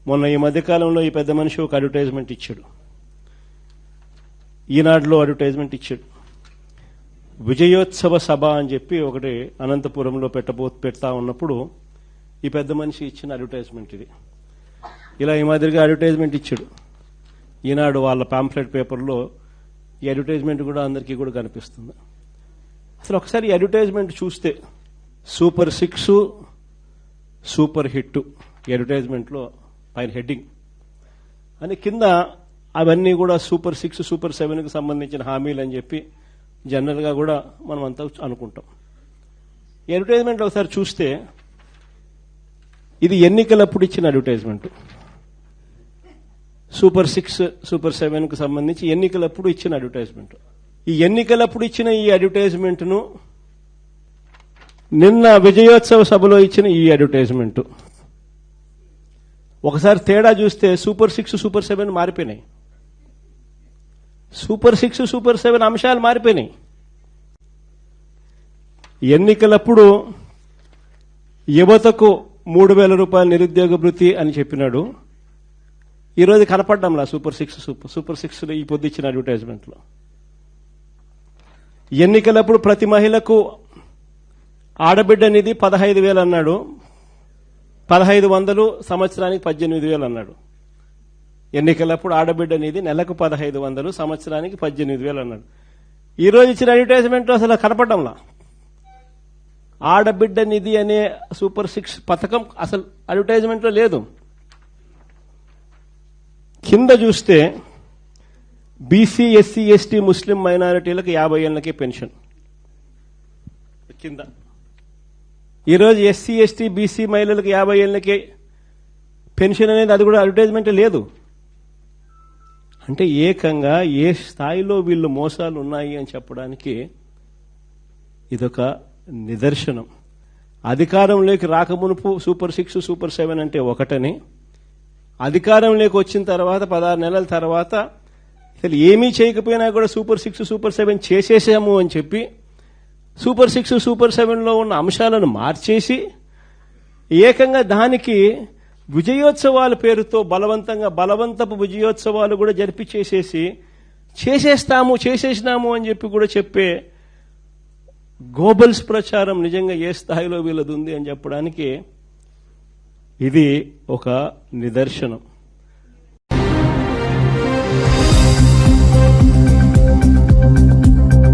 మొన్న ఈ మధ్యకాలంలో ఈ పెద్ద మనిషి ఒక అడ్వర్టైజ్మెంట్ ఇచ్చాడు, ఈనాడులో అడ్వర్టైజ్మెంట్ ఇచ్చాడు. విజయోత్సవ సభ అని చెప్పి ఒకటి అనంతపురంలో పెడతా ఉన్నప్పుడు ఈ పెద్ద మనిషి ఇచ్చిన అడ్వర్టైజ్మెంట్ ఇది. ఇలా ఈ మాదిరిగా అడ్వర్టైజ్మెంట్ ఇచ్చాడు. ఈనాడు వాళ్ళ పాంఫ్లెట్ పేపర్లో ఈ అడ్వర్టైజ్మెంట్ కూడా అందరికీ కూడా కనిపిస్తుంది. అసలు ఒకసారి ఈ అడ్వర్టైజ్మెంట్ చూస్తే సూపర్ 6 సూపర్ హిట్ ఈ అడ్వర్టైజ్మెంట్లో పైన హెడ్డింగ్ అని, కింద అవన్నీ కూడా సూపర్ 6 సూపర్ 7కి సంబంధించిన హామీలు అని చెప్పి జనరల్గా కూడా మనం అంతా అనుకుంటాం. ఈ అడ్వర్టైజ్మెంట్ ఒకసారి చూస్తే ఇది ఎన్నికలప్పుడు ఇచ్చిన అడ్వర్టైజ్మెంట్. సూపర్ 6 సూపర్ 7కు సంబంధించి ఎన్నికలప్పుడు ఇచ్చిన అడ్వర్టైజ్మెంట్. ఈ ఎన్నికలప్పుడు ఇచ్చిన ఈ అడ్వర్టైజ్మెంట్ను నిన్న విజయోత్సవ సభలో ఇచ్చిన ఈ అడ్వర్టైజ్మెంట్ ఒకసారి తేడా చూస్తే సూపర్ 6 సూపర్ 7 మారిపోయినాయి. సూపర్ 6 సూపర్ 7 అంశాలు మారిపోయినాయి. ఎన్నికలప్పుడు యువతకు 3,000 రూపాయల నిరుద్యోగ భృతి అని చెప్పినాడు. ఈరోజు కనపడ్డంలా సూపర్ 6 సూపర్ 6 ఈ పొద్దు ఇచ్చిన అడ్వర్టైజ్మెంట్లో. ఎన్నికలప్పుడు ప్రతి మహిళకు ఆడబిడ్డ నిధి 15,000 అన్నాడు, 1,500 సంవత్సరానికి 18,000 అన్నాడు. ఎన్నికలప్పుడు ఆడబిడ్డ నిధి నెలకు 1,500 సంవత్సరానికి 18,000 అన్నాడు. ఈరోజు ఇచ్చిన అడ్వర్టైజ్మెంట్ అసలు కనపడంలా. ఆడబిడ్డ నిధి అనే సూపర్ 6 పథకం అసలు అడ్వర్టైజ్మెంట్లో లేదు. కింద చూస్తే బీసీ ఎస్సీ ఎస్టీ ముస్లిం మైనారిటీలకు 50 ఏళ్లకే పెన్షన్ కింద. ఈరోజు ఎస్సీ ఎస్టీ బీసీ మహిళలకు 50 ఏళ్లకే పెన్షన్ అనేది అది కూడా అడ్వర్టైజ్మెంట్ లేదు. అంటే ఏకంగా ఏ స్థాయిలో వీళ్ళు మోసాలు ఉన్నాయి అని చెప్పడానికి ఇదొక నిదర్శనం. అధికారంలోకి రాకమునుపు సూపర్ 6 సూపర్ 7 అంటే ఒకటని, అధికారంలోకి వచ్చిన తర్వాత 16 నెలల తర్వాత అసలు ఏమీ చేయకపోయినా కూడా సూపర్ 6 సూపర్ 7 చేసేసాము అని చెప్పి సూపర్ 6 సూపర్ 7లో ఉన్న అంశాలను మార్చేసి ఏకంగా దానికి విజయోత్సవాల పేరుతో బలవంతపు విజయోత్సవాలు కూడా జరిపించేసేసి చేసేసినాము అని చెప్పి కూడా చెప్పే గోబల్స్ ప్రచారం నిజంగా ఏ స్థాయిలో వీళ్ళది ఉంది అని చెప్పడానికి ఇది ఒక నిదర్శనం.